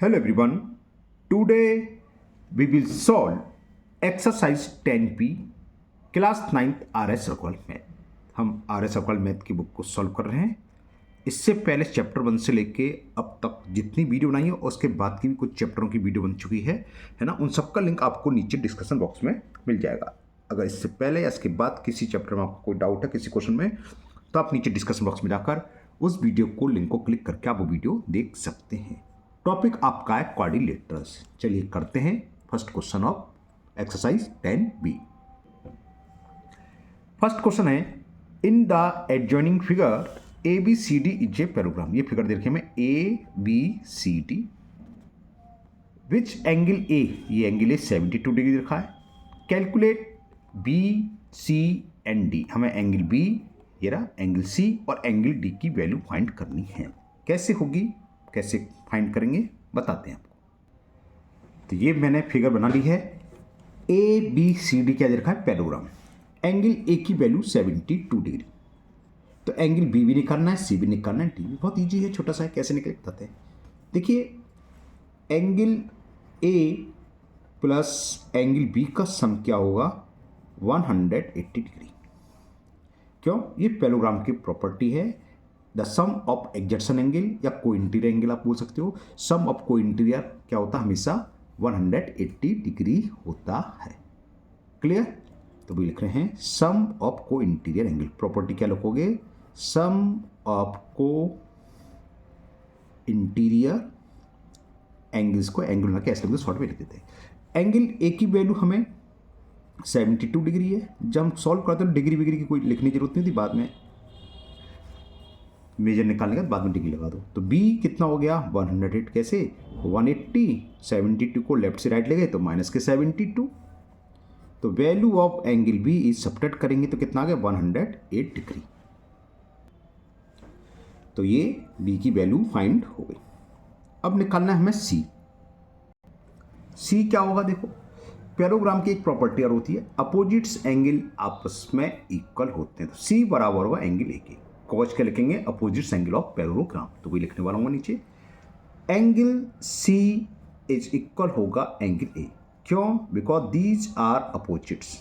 Hello everyone. Today we will solve exercise 10p class 9th RS Aggarwal math. हम RS Aggarwal math की book को solve कर रहे हैं। इससे पहले चैप्टर 1 से लेके अब तक जितनी वीडियो बनाई है उसके बाद की भी कुछ चैप्टरों की वीडियो बन चुकी है ना। उन सबका लिंक आपको नीचे डिस्क्रिप्शन बॉक्स में मिल जाएगा। अगर इससे पहले या इसके बाद किसी चैप्टर में आपको कोई डाउट है किसी क्वेश्चन में, तो आप नीचे डिस्क्रिप्शन बॉक्स में जाकर उस वीडियो को लिंक को क्लिक करके आप वो वीडियो देख सकते हैं। टॉपिक आपका है क्वाड्रिलेटरल्स। चलिए करते हैं first question of exercise 10b। First question है, in the adjoining figure A B C D is a parallelogram. ये फिगर देखिए हमें A B C D, which angle A, ये एंगल ए 72 डिग्री रखा है। Calculate B C and D, हमें angle B, ये रहा एंगल सी और एंगल डी की वैल्यू फाइंड करनी है। कैसे होगी, कैसे फाइंड करेंगे बताते हैं आपको। तो ये मैंने फिगर बना ली है। ए बी सी डी क्या दे रखा है, पैराग्राम। एंगल ए की वैल्यू 72 डिग्री, तो एंगल बी भी निकालना है, सी भी निकालना है, डी भी। बहुत इजी है, छोटा सा है, कैसे निकले बताते हैं। देखिए angle A plus angle B का सम क्या होगा, 180 डिग्री। क्यों, ये पैराग्राम की प्रॉपर्टी है। The sum of adjacent angle या को इंटीरियर एंगल आप बोल सकते हो। सम ऑफ को इंटीरियर क्या होता है, हमेशा 180 डिग्री होता है। क्लियर, तो भी लिख रहे हैं सम ऑफ को इंटीरियर एंगल। प्रॉपर्टी क्या लिखोगे, सम ऑफ को इंटीरियर एंगल्स को एंगल ना के ऐसे लिखते शॉर्ट में लिख देते हैं। एंगल ए की वैल्यू हमें 72 डिग्री है। जब हम सॉल्व करते हैं डिग्री विग्री की कोई लिखने की जरूरत नहीं थी, बाद में मेजर निकालने के बाद में डिग्री लगा दो। तो b कितना हो गया 108, कैसे 180, 72 को लेफ्ट से राइट ले गए तो माइनस के 72। तो value of angle b is subtract करेंगे तो कितना आ गया 108 डिग्री। तो ये b की वैल्यू फाइंड हो गई। अब निकालना है हमें c। c क्या होगा, देखो पैराग्राम की एक प्रॉपर्टी और होती है, अपोजिट्स एंगल आपस में इक्वल होते हैं। तो c बराबर होगा एंगल a के। कॉज क्या लिखेंगे, अपोजिट एंगल ऑफ पैराग्राम। तो वही लिखने वाला हूँ नीचे, एंगल सी इज इक्वल होगा एंगल ए। क्यों, because these are opposites.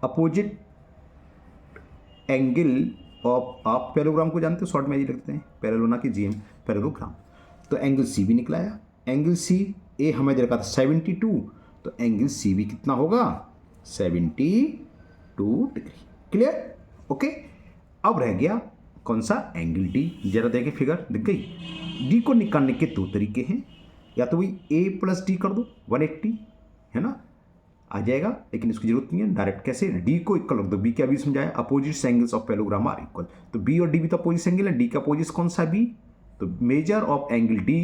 Opposite angle of, आप पैराग्राम को जानते हो, शॉर्ट में ये लिखते हैं पैरेलल की जीएम, पैराग्राम। तो एंगल सी भी निकलाया। एंगल सी ए हमें दे रखा था 72, तो एंगल सी भी कितना होगा 72 डिग्री। Clear, okay. अब रह गया कौन सा, एंगल डी। जरा देखें फिगर दिख गई। डी को निकालने के दो तरीके हैं, या तो वही ए प्लस डी कर दो 180, है ना, आ जाएगा। लेकिन इसकी जरूरत नहीं है, डायरेक्ट कैसे, डी को इक्वल रख दो। बी क्या भी समझाया, opposite angles of parallelogram are equal. तो बी और डी भी तो अपोजिट एंगल है, डी का अपोजिट कौन सा, बी। तो measure of angle D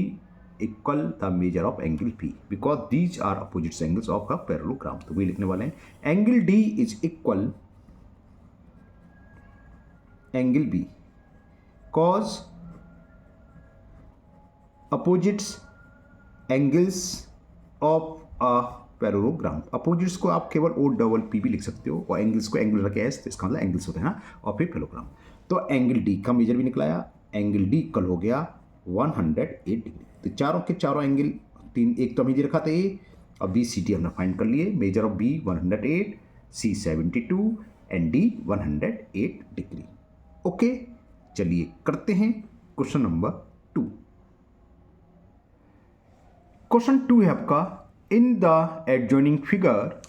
equal the measure of angle B, because these are opposite angles of a parallelogram. तो वही लिखने वाले हैं, angle D is equal angle B, cos opposites angles of a parallelogram. Opposites को आप केवल O double P भी लिख सकते हो, और एंगल्स को एंगल रखे एस, तो इसका मतलब एंगल्स होते हैं ना, और फिर पैराग्राम। तो एंगल डी का मेजर भी निकलाया, एंगल डी कल हो गया 108 डिग्री। तो चारों के चारों एंगल, तीन, एक तो हमें रखा था ए, और बी सी डी हमने फाइंड कर लिए। Measure of B 108, C 72 and D 108 degree. Okay, चलिए करते हैं क्वेश्चन नंबर 2। क्वेश्चन 2 है आपका, in the adjoining figure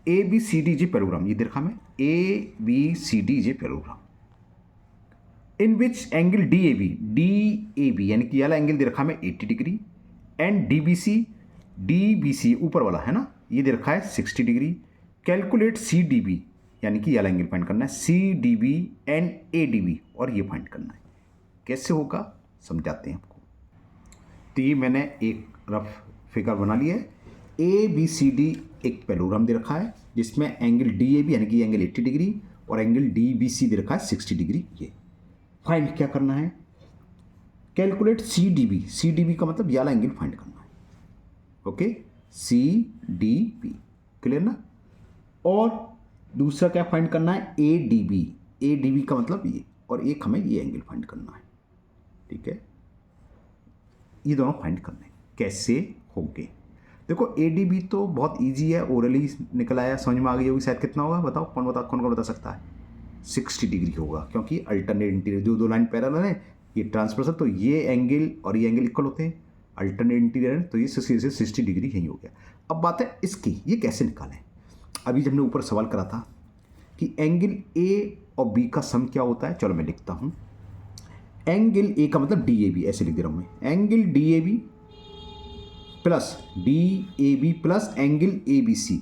A B C D J parallelogram. ये देखा हमें A B C D J parallelogram, in which angle D A B यानी कि वाला एंगल दे रखा हमें 80 degree, and D B C ऊपर वाला है ना, ये दे रखा है 60 degree. Calculate C D B, यानी कि वाला एंगल फाइंड करना है, C D B and A D B, और ये फाइंड करना है। कैसे होगा समझाते हैं आपको। तो ये मैंने एक रफ फिगर बना लिया है। ए बी सी डी एक पैराग्राम दे रखा है, जिसमें एंगल डी ए बी यानी कि एंगल 80 डिग्री और एंगल डी बी सी दे रखा है 60 डिग्री। ये फाइंड क्या करना है, कैलकुलेट सी डी बी का मतलब ये वाला एंगल फाइंड करना है। Okay, C D B, clear ना। और दूसरा क्या फाइंड करना है, ए डी बी का मतलब ये, और एक हमें ये एंगल फाइंड करना है। ठीक है, ये दोनों फाइंड करने हैं। कैसे होंगे? देखो ADB तो बहुत इजी है, ओरली निकल आया, समझ में आ गई होगी शायद। कितना होगा बताओ, कौन बता सकता है? 60 डिग्री होगा, क्योंकि अल्टरनेट इंटीरियर, जो दो लाइन पैरेलल है, ये ट्रांसवर्सल, तो ये एंगल और ये एंगल इक्वल होते हैं। अल्टरनेट इंटीरियर है तो ये 60 डिग्री यही हो गया। अब बात है इसकी, ये कैसे निकालें? अभी जब हमने ऊपर सवाल करा था कि एंगल ए और बी का सम क्या होता है, चलो मैं लिखता हूँ। एंगल ए का मतलब DAB, ऐसे लिख दे रहा हूँ मैं, angle DAB plus DAB plus angle ABC,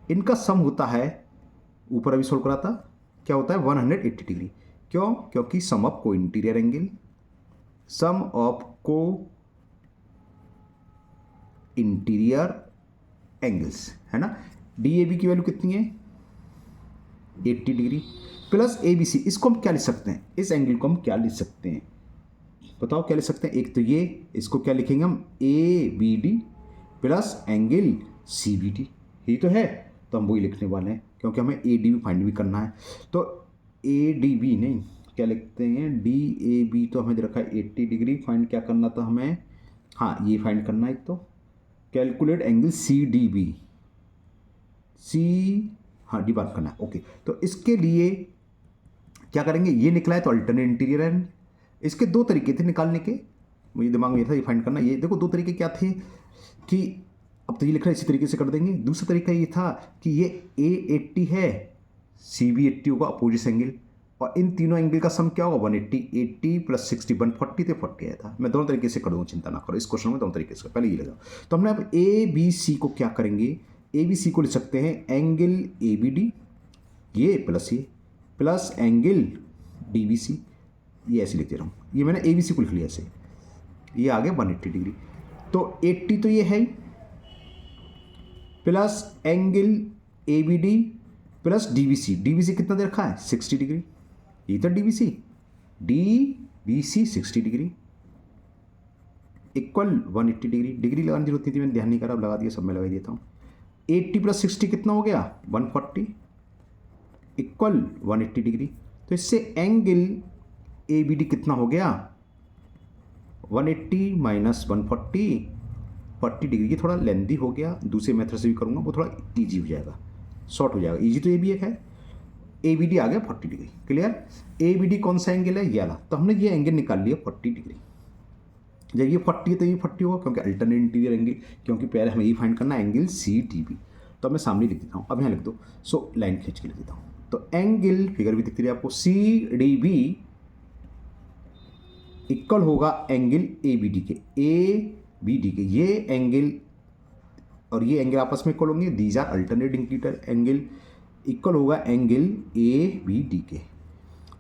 इनका सम होता है, ऊपर अभी सोल्व करा था, क्या होता है? 180 डिग्री। क्यों? क्योंकि सम ऑफ को इंटीरियर एंगल, सम ऑफ को इंटीरियर एंगल्स, है ना। DAB की वैल्यू कितनी है? 80 डिग्री प्लस ABC, इसको हम क्या लिख सकते हैं? इस एंगल को हम क्या लिख सकते हैं बताओ, क्या लिख सकते हैं? एक तो ये, इसको क्या लिखेंगे हम? ABD प्लस एंगल CBD, यही तो है, तो हम वही लिखने वाले हैं, क्योंकि हमें ADB फाइंड भी करना है। तो ADB नहीं, क्या लिखते हैं? DAB तो हमें दे रखा है 80 डिग्री, फाइंड क्या करना था हमें? हाँ, ये फाइंड करना है। एक तो कैलकुलेट एंगल CDB, हाँ डी बात करना है, ओके। तो इसके लिए क्या करेंगे? ये निकला है तो अल्टरनेट इंटीरियर है। इसके दो तरीके थे निकालने के, मुझे दिमाग में ये था ये फाइंड करना। ये देखो दो तरीके क्या थे कि अब तो ये लिख रहा है इसी तरीके से कर देंगे। दूसरा तरीका ये था कि ये A80 है, CB80 होगा अपोजिट एंगल, और इन तीनों एंगल का सम क्या होगा? 180, 80 प्लस 60, 140 थे, 40 आया था। मैं दोनों तरीके से कर दूँगा, चिंता ना करो, इस क्वेश्चन में दोनों तरीके से। पहले ये लगाओ, तो हमने अब ABC को क्या करेंगे? ABC को लिख सकते हैं एंगल ABD, ये प्लस एंगल DBC, ये ऐसे लिख दे रहा हूँ। ये मैंने ABC को लिख लिया ऐसे, ये आ गया 180 डिग्री। तो 80 तो ये है, plus angle ABD plus DBC कितना दे रखा है? 60 डिग्री, ये तो DBC 60 degree equal 180 degree. Degree लगाने की जरूरत नहीं थी, मैंने ध्यान नहीं करा, अब लगा दिया, सब में लगा देता हूँ। 80 प्लस 60 कितना हो गया? 140 इक्वल 180 डिग्री। तो इससे एंगल ABD कितना हो गया? 180 माइनस 140, 40 डिग्री। ये थोड़ा लेंदी हो गया, दूसरे मेथड से भी करूँगा, वो थोड़ा ईजी हो जाएगा, शॉर्ट हो जाएगा। ईजी तो ये भी एक है, ABD आ गया 40 डिग्री। क्लियर? ABD कौन सा एंगल है? ये वाला। तो हमने ये एंगल निकाल लिया 40 डिग्री। जब ये 40 है तो ये 40 होगा, क्योंकि अल्टरनेट इंटीरियर एंगल, क्योंकि पहले हमें ये फाइंड करना है एंगल CDB। तो मैं सामने लिख देता हूँ, अब यहाँ लिख दो, सो लाइन खींच के लिख देता हूँ। तो एंगल, फिगर भी दिखती रही आपको, CDB इक्वल होगा एंगल ABD के, ये एंगल और ये एंगल आपस में इक्वल होंगे, these are alternate interior angle, equal होगा एंगल ABD के।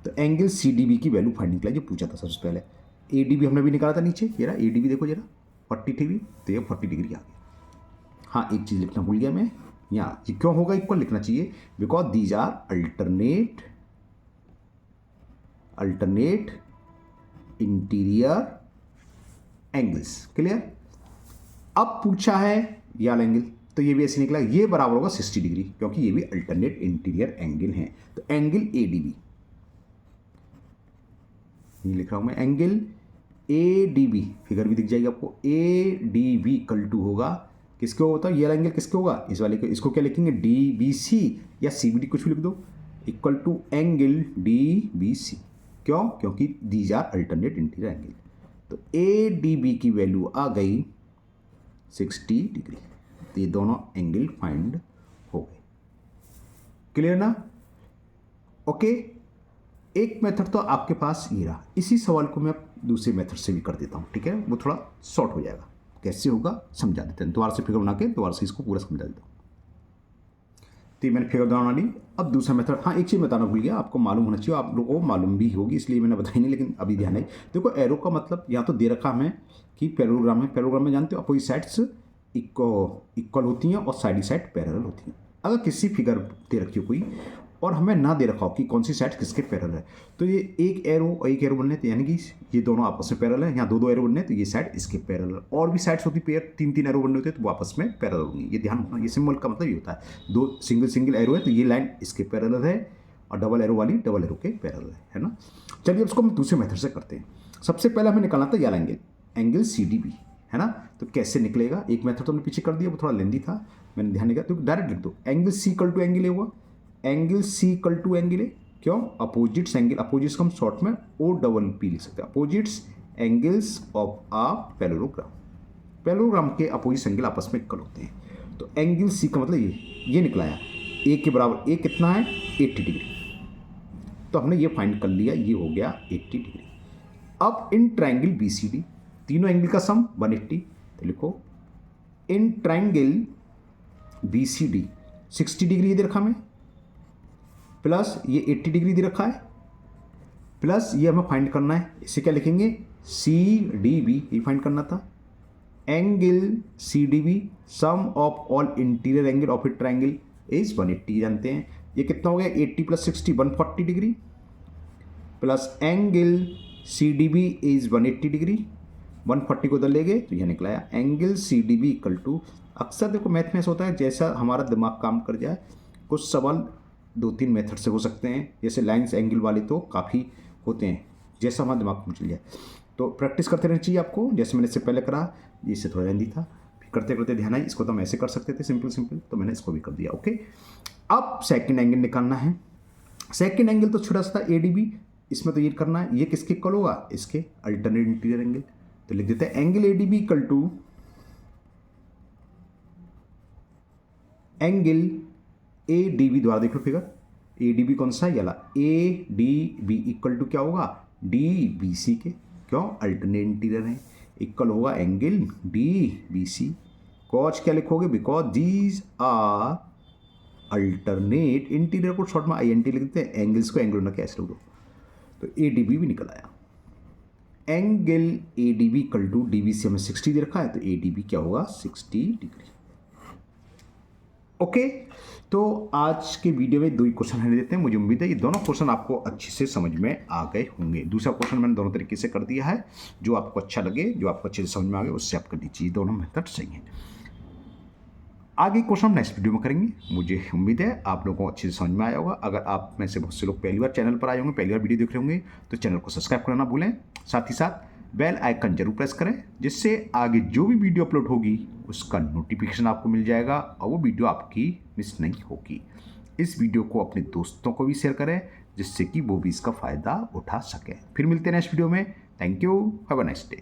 तो एंगल CDB की वैल्यू फाइंड निकला, जो पूछा था सबसे पहले। ADB हमने भी निकाला था नीचे, ये रहा ADB, देखो जरा 40 डिग्री, तो ये 40 डिग्री आ गया। हाँ, एक चीज़ लिखना भूल गया मैं, यहाँ ये क्यों होगा इक्वल लिखना चाहिए? Because these are alternate interior angles. Clear? अब पूछा है ये वाला एंगल, तो ये भी ऐसे निकला, ये बराबर होगा 60 डिग्री, क्योंकि ये भी अल्टरनेट इंटीरियर एंगल है। तो एंगल ADB, ये लिख रहा हूं मैं, एंगल ADB, फिगर भी दिख जाएगी आपको, ADB इक्वल टू होगा, किसके होता है? ये वाला एंगल किसके होगा? इस वाले को। इसको क्या लिखेंगे? DBC या CBD, कुछ भी लिख दो, इक्वल टू एंगल DBC। क्यों? क्योंकि these are alternate interior angle. तो ADB की वैल्यू आ गई 60 डिग्री। तो ये दोनों एंगल फाइंड हो गए। क्लियर ना? ओके। एक मेथड तो आपके पास ये रहा, इसी सवाल को मैं दूसरे मेथड से भी कर देता हूँ, ठीक है? वो थोड़ा शॉर्ट हो जाएगा। कैसे होगा समझा देते हैं, दोबारा से फिगर बना के दोबारा से इसको पूरा समझा देता हूँ। तो ये मैंने फिगर बना ली। अब दूसरा मेथड, हाँ एक चीज़ बताना भूल गया, आपको मालूम होना चाहिए, आप लोगों को मालूम भी होगी, इसलिए मैंने बताई नहीं, लेकिन अभी ध्यान है। देखो एरो का मतलब यहाँ तो दे रखा हमें कि पैरेललोग्राम है। पैरेललोग्राम में जानते हो अपोजिट साइड्स इक्वल होती हैं और साइड साइड पैरेलल होती हैं। अगर किसी फिगर दे रखी हो कोई और हमें ना दे रखा हो कि कौन सी साइड किसके पैरेलल है, तो ये एक एरो और एक एरो बनने, तो यानी कि ये दोनों आपस में पैरेलल है। यहाँ दो एरो बनने, तो ये साइड इसके पैरेलल। और भी साइड्स होती पेयर, तीन एरो बनने होते हैं, तो वो आपस में पैरेलल होंगी। ये ध्यान रखना, ये सिंबल का मतलब ये होता है, दो सिंगल एरो है तो ये लाइन इसके पैरेलल है, और डबल एरो वाली डबल एरो के पैरेलल है ना। चलिए उसको हम दूसरे मेथड से करते हैं। सबसे पहले हमें निकालना था ये angle, angle C D B, है ना। तो कैसे निकलेगा, एक मेथड तो हमने पीछे कर दिया, वो थोड़ा लेंदी था, मैंने ध्यान नहीं किया। तो डायरेक्ट लिख दो angle C equal to angle A हुआ, angle C equal to angle A, क्यों, अपोजिट्स एंगल, अपोजिट्स को हम शॉर्ट में ओ डबल पी लिख सकते हैं, opposites angles of a parallelogram, parallelogram के अपोजिट एंगल आपस में इक्वल होते हैं। तो एंगल सी का मतलब ये निकला है, ए के बराबर, ए कितना है 80 डिग्री, तो हमने ये फाइंड कर लिया, ये हो गया 80 डिग्री। अब in triangle B C D, तीनों एंगल का सम 180, तो लिखो in triangle B C D 60 degree दे रखा हमें, प्लस ये 80 डिग्री दे रखा है, प्लस ये हमें फाइंड करना है, इसे क्या लिखेंगे सी डी बी, ये फाइंड करना था। Angle C D B sum of all interior angle of a triangle is 180, जानते हैं ये कितना हो गया 80 plus 60 140 degree, plus angle C D B is 180 degree, 140 को उधर ले गए तो यह निकला angle C D B equal to, अक्सर देखो मैथ में ऐसा होता है जैसा हमारा दिमाग काम कर जाए, कुछ सवाल 2-3 मेथड से हो सकते हैं, जैसे लाइन्स एंगल वाले तो काफ़ी होते हैं, जैसा हमारा दिमाग में चल जाए, तो प्रैक्टिस करते रहना चाहिए आपको। जैसे मैंने इससे पहले करा, इससे थोड़ा लेंदी था, फिर करते करते ध्यान आई, इसको तो हम ऐसे कर सकते थे सिंपल, तो मैंने इसको भी कर दिया। ओके, अब सेकंड एंगल निकालना है। सेकंड एंगल तो छोटा सा था ए डी बी, इसमें तो ये करना है, ये किसके इक्वल होगा, इसके अल्टरनेट इंटीरियर एंगल, तो लिख देते हैं angle A D B equal to angle A D B, द्वारा देख लो फिगर, ए डी बी कौन सा है ये वाला, A D B equal to क्या होगा डी बी सी के, क्यों अल्टरनेट इंटीरियर है, इक्वल होगा angle D B C. Cause क्या लिखोगे, because these are alternate interior, को शॉर्ट में आई एन टी लिख देते हैं, एंगल्स को एंगल ना कैसे लिख दो, तो ए डी बी भी निकल आया। Angle A D B equal to D B C हमें 60 दे रखा है, तो ए डी बी क्या होगा 60 डिग्री। ओके, तो आज के वीडियो में 2 ही क्वेश्चन रहने देते हैं, मुझे उम्मीद है ये दोनों क्वेश्चन आपको अच्छे से समझ में आ गए होंगे। दूसरा क्वेश्चन मैंने दोनों तरीके से कर दिया है, जो आपको अच्छा लगे, जो आपको अच्छे से समझ में आ गए उससे आप कर दीजिए, दोनों मेथड सही हैं। आगे क्वेश्चन हम नेक्स्ट वीडियो में करेंगे, मुझे उम्मीद है आप लोगों को अच्छे से समझ में आया होगा। अगर आप में से बहुत से लोग पहली बार चैनल पर आए होंगे, पहली बार वीडियो देख रहे होंगे, तो चैनल को सब्सक्राइब करना भूलें, साथ ही साथ बेल आइकन जरूर प्रेस करें, जिससे आगे जो भी वीडियो अपलोड होगी उसका नोटिफिकेशन आपको मिल जाएगा और वो वीडियो आपकी मिस नहीं होगी। इस वीडियो को अपने दोस्तों को भी शेयर करें, जिससे कि वो भी इसका फ़ायदा उठा सकें। फिर मिलते हैं नेक्स्ट वीडियो में। Thank you, have a nice day.